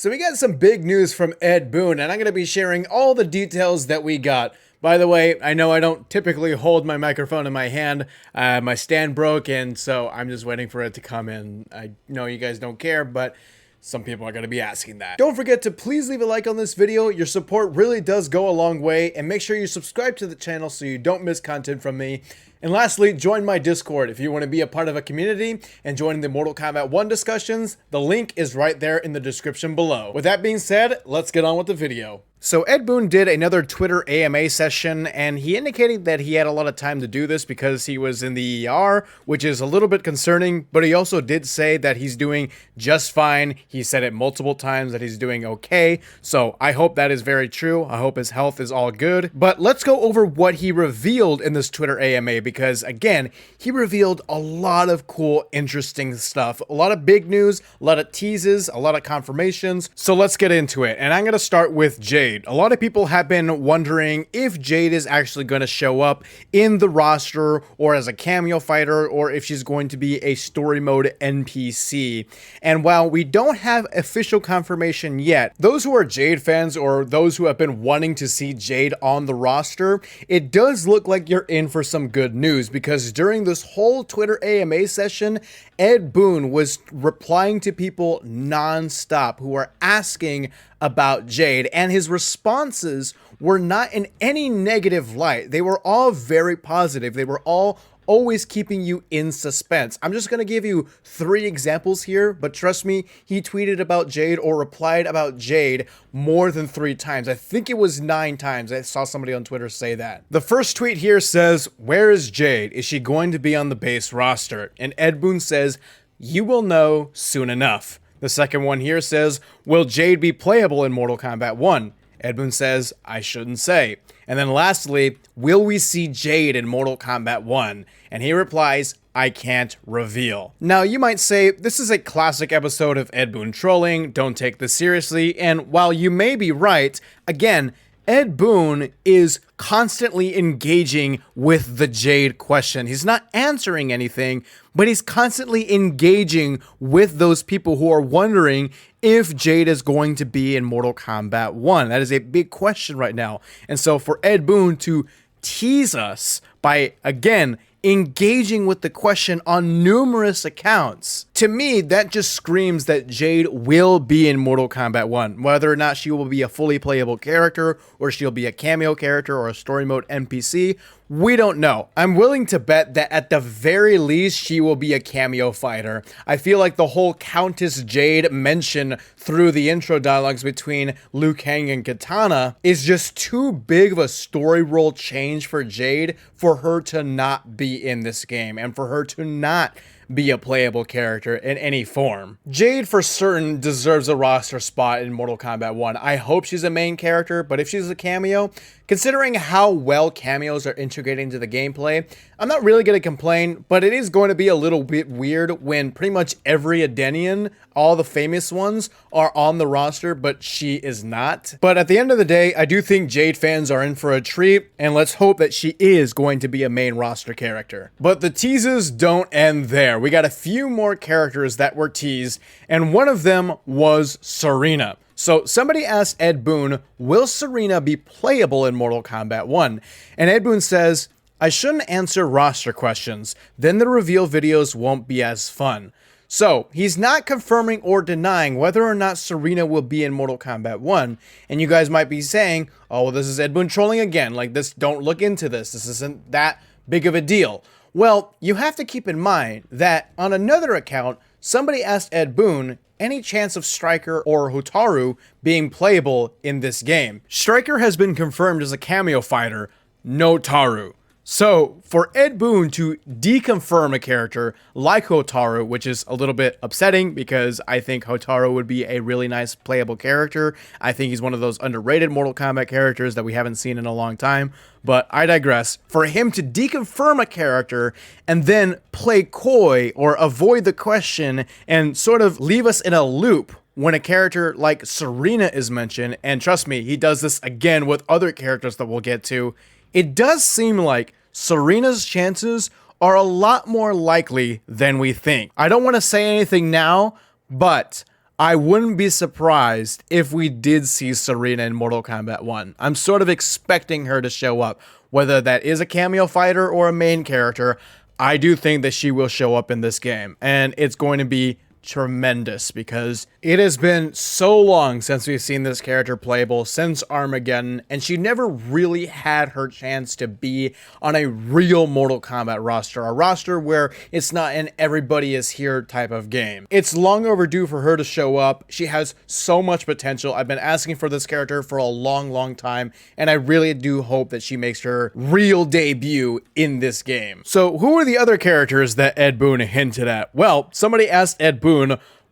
So we got some big news from Ed Boon, and I'm going to be sharing all the details that we got. By the way, I know I don't typically hold my microphone in my hand. My stand broke, and so I'm just waiting for it to come in. I know you guys don't care, but some people are going to be asking that. Don't forget to please leave a like on this video. Your support really does go a long way, and make sure you subscribe to the channel so you don't miss content from me. And lastly, join my Discord if you want to be a part of a community and join the Mortal Kombat 1 discussions. The link is right there in the description below. With that being said, let's get on with the video. So Ed Boon did another Twitter AMA session, and he indicated that he had a lot of time to do this because he was in the ER, which is a little bit concerning, but he also did say that he's doing just fine. He said it multiple times that he's doing okay, so I hope that is very true. I hope his health is all good. But let's go over what he revealed in this Twitter AMA, because again, he revealed a lot of cool, interesting stuff. A lot of big news, a lot of teases, a lot of confirmations. So let's get into it, and I'm going to start with Jade. A lot of people have been wondering if Jade is actually going to show up in the roster or as a cameo fighter, or if she's going to be a story mode NPC. And while we don't have official confirmation yet, those who are Jade fans or those who have been wanting to see Jade on the roster, it does look like you're in for some good news, because during this whole Twitter AMA session, Ed Boon was replying to people non-stop who are asking about Jade, and his responses were not in any negative light. They were all very positive. They were all always keeping you in suspense. I'm just going to give you 3 examples here, but trust me, he tweeted about Jade or replied about Jade more than 3 times. I think it was 9 times. I saw somebody on Twitter say that. The first tweet here says, "Where is Jade? Is she going to be on the base roster?" And Ed Boon says, "You will know soon enough." The second one here says, "Will Jade be playable in Mortal Kombat 1? Ed Boon says, "I shouldn't say." And then lastly, "Will we see Jade in Mortal Kombat 1? And he replies, "I can't reveal." Now you might say, this is a classic episode of Ed Boon trolling, don't take this seriously, and while you may be right, again, Ed Boon is constantly engaging with the Jade question. He's not answering anything, but he's constantly engaging with those people who are wondering if Jade is going to be in Mortal Kombat 1. That is a big question right now. And so for Ed Boon to tease us by, again, engaging with the question on numerous accounts, to me, that just screams that Jade will be in Mortal Kombat 1. Whether or not she will be a fully playable character, or she'll be a cameo character, or a story mode NPC, we don't know. I'm willing to bet that at the very least, she will be a cameo fighter. I feel like the whole Countess Jade mention through the intro dialogues between Liu Kang and Kitana is just too big of a story role change for Jade for her to not be in this game, and for her to not be a playable character in any form. Jade for certain deserves a roster spot in Mortal Kombat 1. I hope she's a main character, but if she's a cameo, considering how well cameos are integrated into the gameplay, I'm not really going to complain, but it is going to be a little bit weird when pretty much every Edenian, all the famous ones, are on the roster, but she is not. But at the end of the day, I do think Jade fans are in for a treat, and let's hope that she is going to be a main roster character. But the teases don't end there. We got a few more characters that were teased, and one of them was Sareena. So somebody asked Ed Boon, will Sareena be playable in Mortal Kombat 1? And Ed Boon says, "I shouldn't answer roster questions, then the reveal videos won't be as fun." So he's not confirming or denying whether or not Sareena will be in Mortal Kombat 1. And you guys might be saying, "Oh, well, this is Ed Boon trolling again. Like, this, don't look into this. This isn't that big of a deal." Well, you have to keep in mind that on another account, somebody asked Ed Boon any chance of Striker or Hotaru being playable in this game. Striker has been confirmed as a cameo fighter, no Taru. So, for Ed Boon to deconfirm a character like Hotaru, which is a little bit upsetting because I think Hotaru would be a really nice playable character. I think he's one of those underrated Mortal Kombat characters that we haven't seen in a long time, but I digress. For him to deconfirm a character and then play coy or avoid the question and sort of leave us in a loop when a character like Sareena is mentioned, and trust me, he does this again with other characters that we'll get to, it does seem like Sareena's chances are a lot more likely than we think. I don't want to say anything now, but I wouldn't be surprised if we did see Sareena in Mortal Kombat 1. I'm sort of expecting her to show up. Whether that is a cameo fighter or a main character, I do think that she will show up in this game. And it's going to be tremendous because it has been so long since we've seen this character playable, since Armageddon, and she never really had her chance to be on a real Mortal Kombat roster, a roster where it's not an everybody is here type of game. It's long overdue for her to show up. She has so much potential. I've been asking for this character for a long time, and I really do hope that she makes her real debut in this game. So who are the other characters that Ed Boon hinted at? Well, somebody asked Ed Boon,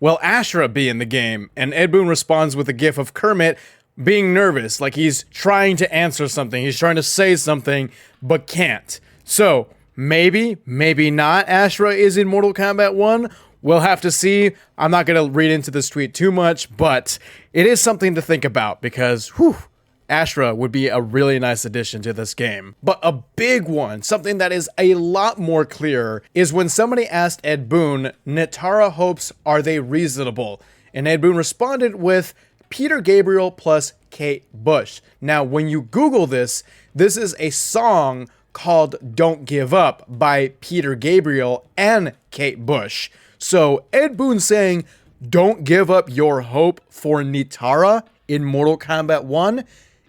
will Ashra be in the game? And Ed Boon responds with a gif of Kermit being nervous, like he's trying to answer something. He's trying to say something, but can't. So, maybe not Ashra is in Mortal Kombat 1. We'll have to see. I'm not going to read into this tweet too much, but it is something to think about because, Ashra would be a really nice addition to this game. But a big one, something that is a lot more clear, is when somebody asked Ed Boon, Nitara hopes, are they reasonable? And Ed Boon responded with Peter Gabriel plus Kate Bush. Now, when you Google this, this is a song called Don't Give Up by Peter Gabriel and Kate Bush. So Ed Boon saying, don't give up your hope for Nitara in Mortal Kombat 1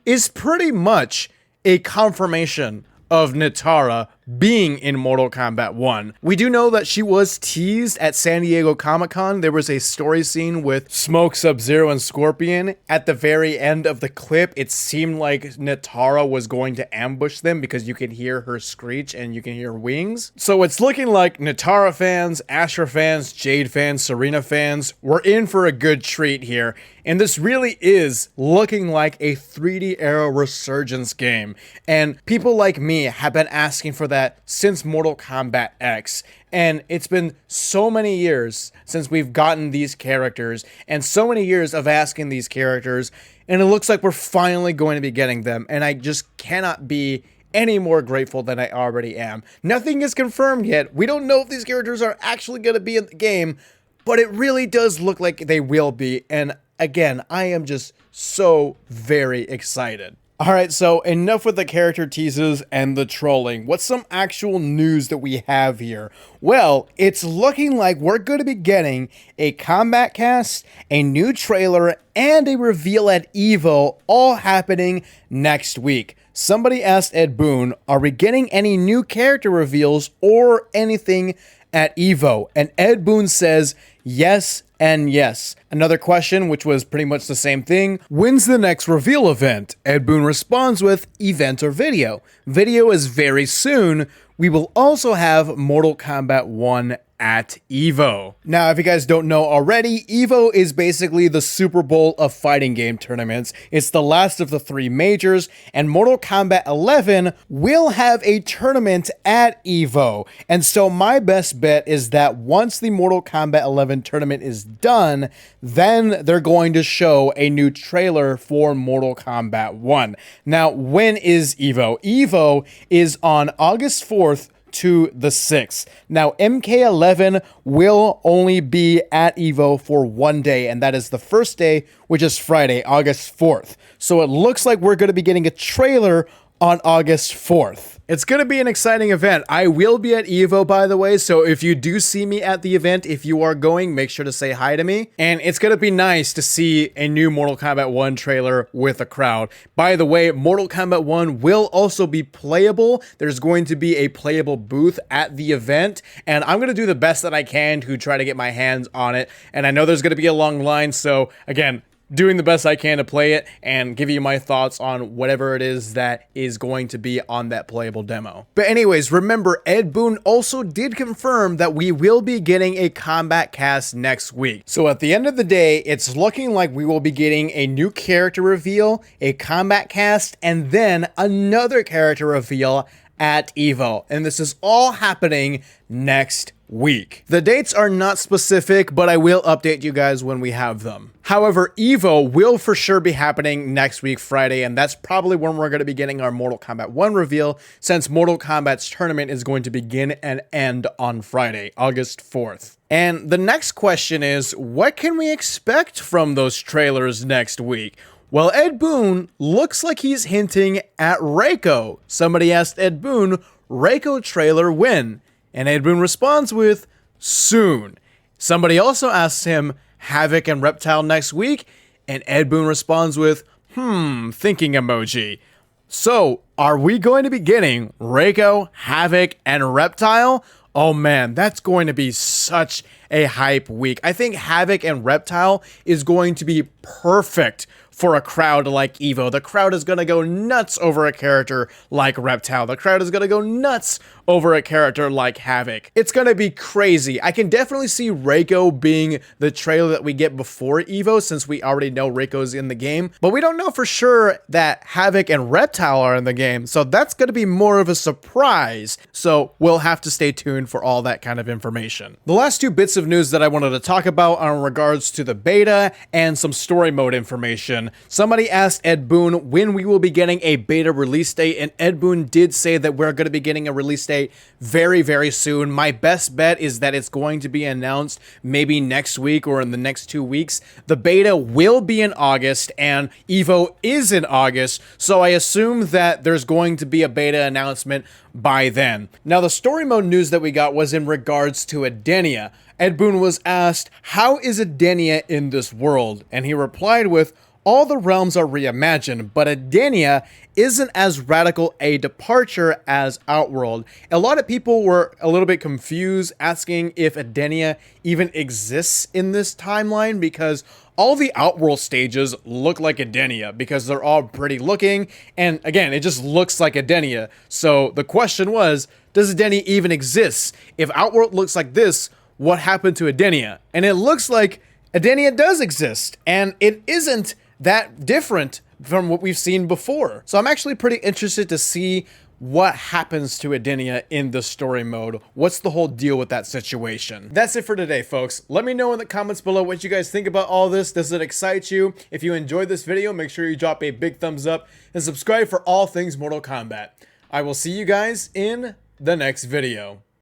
is pretty much a confirmation of Nitara being in Mortal Kombat 1. We do know that she was teased at San Diego Comic-Con. There was a story scene with Smoke, Sub-Zero, and Scorpion. At the very end of the clip, it seemed like Nitara was going to ambush them because you can hear her screech and you can hear wings. So it's looking like Nitara fans, Ashra fans, Jade fans, Sareena fans, we're in for a good treat here. And this really is looking like a 3D era resurgence game. And people like me have been asking for that since Mortal Kombat X. And it's been so many years since we've gotten these characters and so many years of asking these characters. And it looks like we're finally going to be getting them. And I just cannot be any more grateful than I already am. Nothing is confirmed yet. We don't know if these characters are actually going to be in the game, but it really does look like they will be. And again, I am just so very excited. Alright, so enough with the character teases and the trolling. What's some actual news that we have here? Well, it's looking like we're going to be getting a combat cast, a new trailer, and a reveal at EVO, all happening next week. Somebody asked Ed Boon, are we getting any new character reveals or anything at EVO? And Ed Boon says yes and yes. Another question, which was pretty much the same thing, when's the next reveal event? Ed Boon responds with event or video. Video is very soon. We will also have Mortal Kombat 1 at EVO. Now, if you guys don't know already, EVO is basically the Super Bowl of fighting game tournaments. It's the last of the 3 majors, and Mortal Kombat 11 will have a tournament at EVO. And so my best bet is that once the Mortal Kombat 11 tournament is done, then they're going to show a new trailer for Mortal Kombat 1. Now, when is EVO? EVO is on August 4th to the 6th. Now, MK11 will only be at EVO for one day, and that is the first day, which is Friday, August 4th. So it looks like we're going to be getting a trailer on August 4th. It's going to be an exciting event. I will be at EVO, by the way, so if you do see me at the event, if you are going, make sure to say hi to me. And it's going to be nice to see a new Mortal Kombat 1 trailer with a crowd. By the way, Mortal Kombat 1 will also be playable. There's going to be a playable booth at the event, and I'm going to do the best that I can to try to get my hands on it. And I know there's going to be a long line, so again, doing the best I can to play it and give you my thoughts on whatever it is that is going to be on that playable demo. But anyways, remember, Ed Boon also did confirm that we will be getting a combat cast next week. So at the end of the day, it's looking like we will be getting a new character reveal, a combat cast, and then another character reveal at EVO, and this is all happening next week. The dates are not specific, but I will update you guys when we have them. However, EVO will for sure be happening next week, Friday, and that's probably when we're going to be getting our Mortal Kombat 1 reveal, since Mortal Kombat's tournament is going to begin and end on Friday, August 4th. And the next question is, what can we expect from those trailers next week? Well, Ed Boon looks like he's hinting at Reiko. Somebody asked Ed Boon, Reiko trailer when? And Ed Boon responds with, soon. Somebody also asks him, Havoc and Reptile next week? And Ed Boon responds with, thinking emoji. So, are we going to be getting Reiko, Havoc, and Reptile? Oh man, that's going to be such a hype week. I think Havoc and Reptile is going to be perfect for a crowd like EVO. The crowd is going to go nuts over a character like Reptile. The crowd is going to go nuts over a character like Havoc. It's going to be crazy. I can definitely see Reiko being the trailer that we get before EVO, since we already know Reiko's in the game, but we don't know for sure that Havoc and Reptile are in the game, so that's going to be more of a surprise. So we'll have to stay tuned for all that kind of information. The last two bits of news that I wanted to talk about are in regards to the beta and some story mode information. Somebody asked Ed Boon when we will be getting a beta release date, and Ed Boon did say that we're going to be getting a release date very, very soon. My best bet is that it's going to be announced maybe next week or in the next 2 weeks. The beta will be in August, and EVO is in August, so I assume that there's going to be a beta announcement by then. Now, the story mode news that we got was in regards to Edenia. Ed Boon was asked, how is Edenia in this world? And he replied with, all the realms are reimagined, but Edenia isn't as radical a departure as Outworld. A lot of people were a little bit confused, asking if Edenia even exists in this timeline, because all the Outworld stages look like Edenia, because they're all pretty looking, and again, it just looks like Edenia. So the question was, does Edenia even exist? If Outworld looks like this, what happened to Edenia? And it looks like Edenia does exist, and it isn't that different from what we've seen before. So I'm actually pretty interested to see what happens to Edenia in the story mode. What's the whole deal with that situation? That's it for today, folks. Let me know in the comments below what you guys think about all this. Does it excite you? If you enjoyed this video, make sure you drop a big thumbs up and subscribe for all things Mortal Kombat. I will see you guys in the next video.